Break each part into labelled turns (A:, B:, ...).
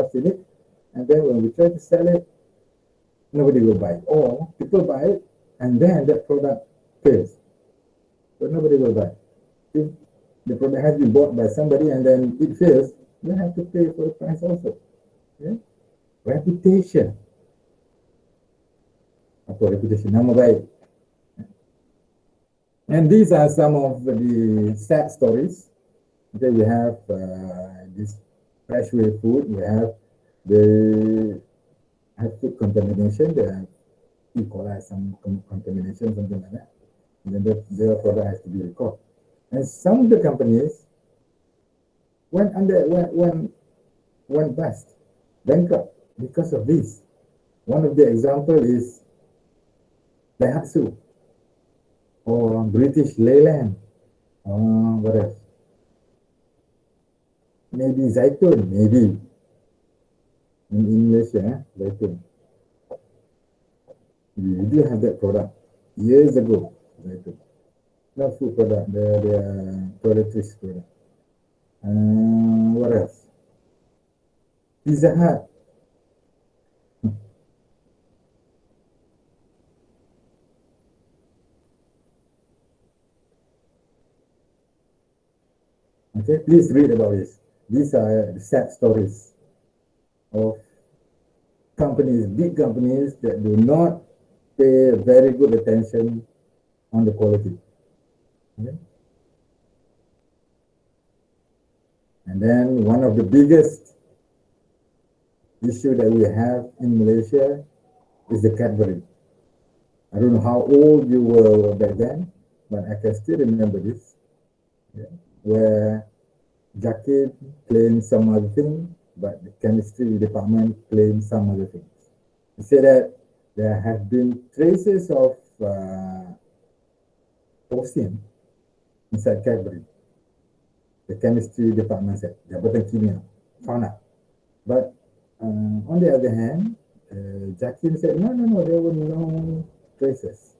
A: what's in it, and then when we try to sell it, nobody will buy it. Or people buy it, and then that product fails, but nobody will buy it. If the product has been bought by somebody and then it fails, you have to pay for the price also. Okay? Reputation. Apa reputation? Nama baik. And these are some of the sad stories. Okay, we have this freshway food. We have the food contamination. They have E. coli, some contamination, something like that. And then their product has to be recalled. And some of the companies went bust, bankrupt because of this. One of the example is Daihatsu or British Leyland. What else? Maybe Zaitun, maybe in Malaysia, Zaitun. We do have that product years ago, Zaitun. Not food product, the toiletries product. What else? Pizza Hut. Okay, please read about this. These are the sad stories of companies, big companies that do not pay very good attention on the quality. Okay? And then one of the biggest issue that we have in Malaysia is the Cadbury. I don't know how old you were back then, but I can still remember this, where Jakib claimed some other thing, but the chemistry department claimed some other things. They say that there have been traces of ocean inside Cadbury. The chemistry department said, Jabatan Kimia, found out. But on the other hand, Jakib said, no, there were no traces.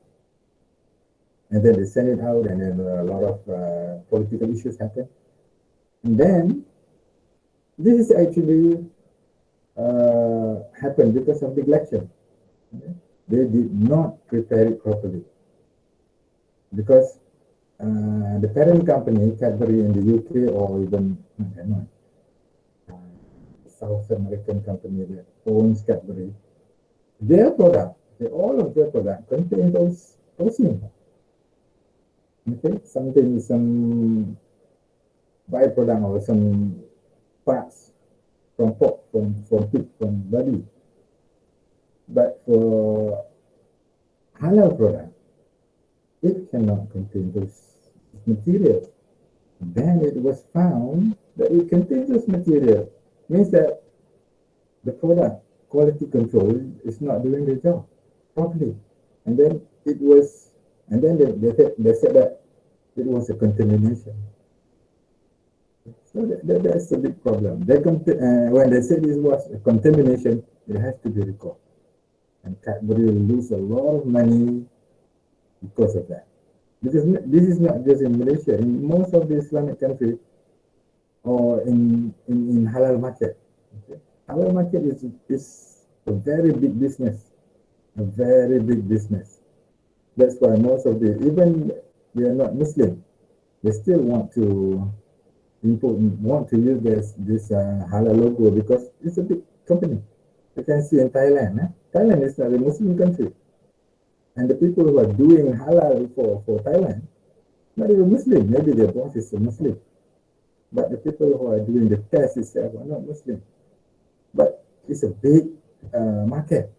A: And then they sent it out, and then a lot of political issues happened. And then this is actually happened because of neglection. Okay? They did not prepare it properly. Because the parent company, Cadbury in the UK, or even South American company that owns Cadbury, their product, all of their product contain those ocean. Okay, some byproduct or some parts from pork, from pig, from body. But for halal product, it cannot contain those materials. Then it was found that it contains those materials. Means that the product quality control is not doing the job properly. And then it was, and then they said that it was a contamination. So that's a big problem. When they said this was a contamination, it has to be recalled. And Cadbury will lose a lot of money because of that. Because this is not just in Malaysia. In most of the Islamic countries, or in halal market. Okay? Halal market is a very big business. A very big business. That's why most of even they are not Muslim, they still want to use this halal logo because it's a big company. You can see in Thailand. Thailand is not a Muslim country. And the people who are doing halal for Thailand, not even Muslim, maybe their boss is a Muslim. But the people who are doing the test itself are not Muslim. But it's a big market.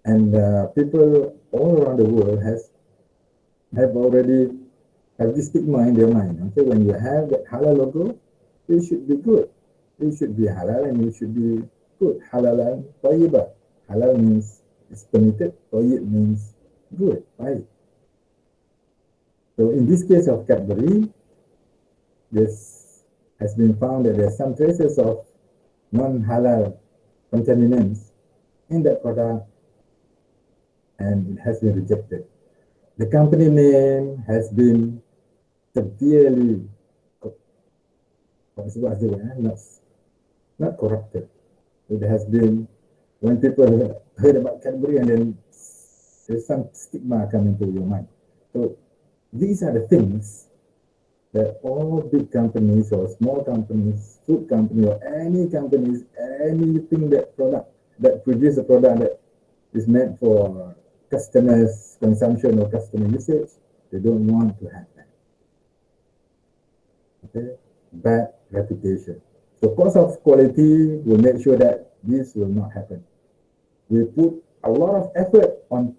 A: And people all around the world already have this stigma in their mind. Okay, when you have that halal logo, it should be good. It should be halal and it should be good. Halal and tayyibah. Halal means it's permitted. Tayyib means good, right? So in this case of Cadbury, this has been found that there are some traces of non-halal contaminants in that product, and it has been rejected. The company name has been severely, not corrupted, It has been, when people heard about Cadbury, and then there's some stigma coming to your mind. So these are the things that all big companies or small companies, food company or any companies, anything that produce a product that is meant for customers' consumption or customer usage, they don't want to have that. Okay, bad reputation. So cost of quality will make sure that this will not happen. We put a lot of effort on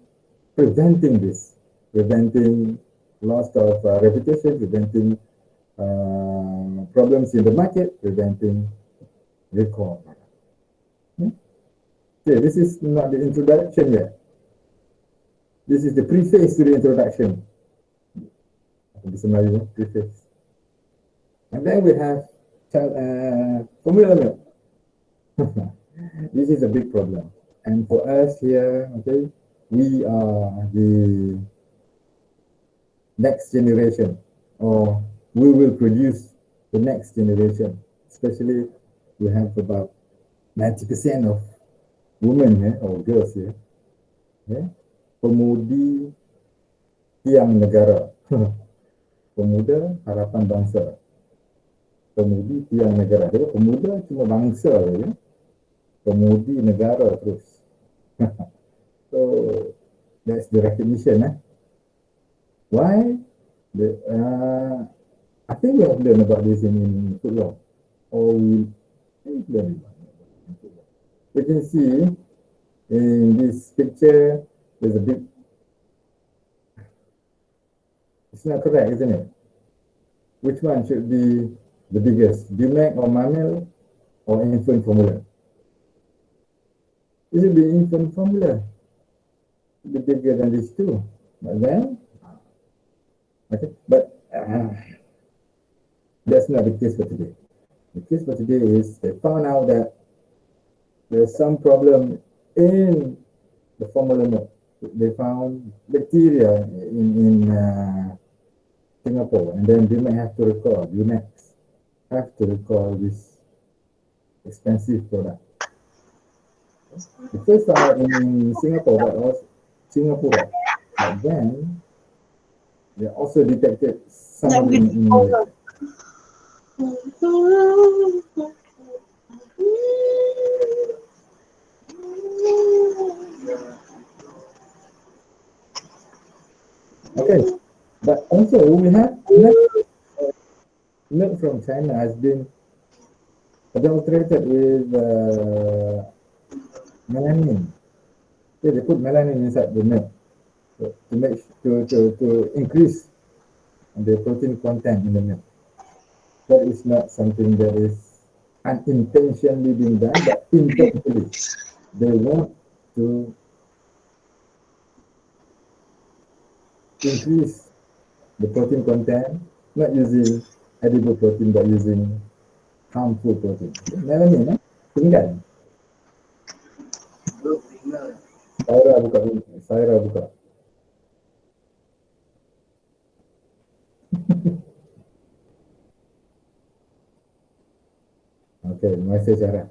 A: preventing this, preventing loss of reputation, preventing problems in the market, preventing recall. Okay, this is not the introduction yet. This is the preface to the introduction. Preface. And then we have formula milk. This is a big problem. And for us here, okay, we are the next generation, or we will produce the next generation. Especially, we have about 90% of women or girls here. Pemudi tiang negara. Pemuda harapan bangsa. Pemudi tiang negara. Jadi pemuda cuma bangsa saja. Pemudi negara terus. So that's the recognition. Why? I think we have learned about this in football. Or we learn about it in football. You can see in this picture, there's a big. It's not correct, isn't it? Which one should be the biggest? DMAC or Mammal or infant formula? It should be infant formula. It should be bigger than these two. But then, okay, but that's not the case for today. The case for today is they found out that there's some problem in the formula milk. They found bacteria in Singapore, and then they might have to recall, UNEX have to recall this expensive product. The first time in Singapore, but also Singapore, but then they also detected some in Malaysia. Okay, but also we have milk from China has been adulterated with melanin. Okay, they put melanin inside the milk to make to increase the protein content in the milk. That is not something that is unintentionally being done, but intentionally they want to increase the protein content, not using edible protein, but using harmful protein. Melanin, tinggal. Saira buka. Okay, message Sarah.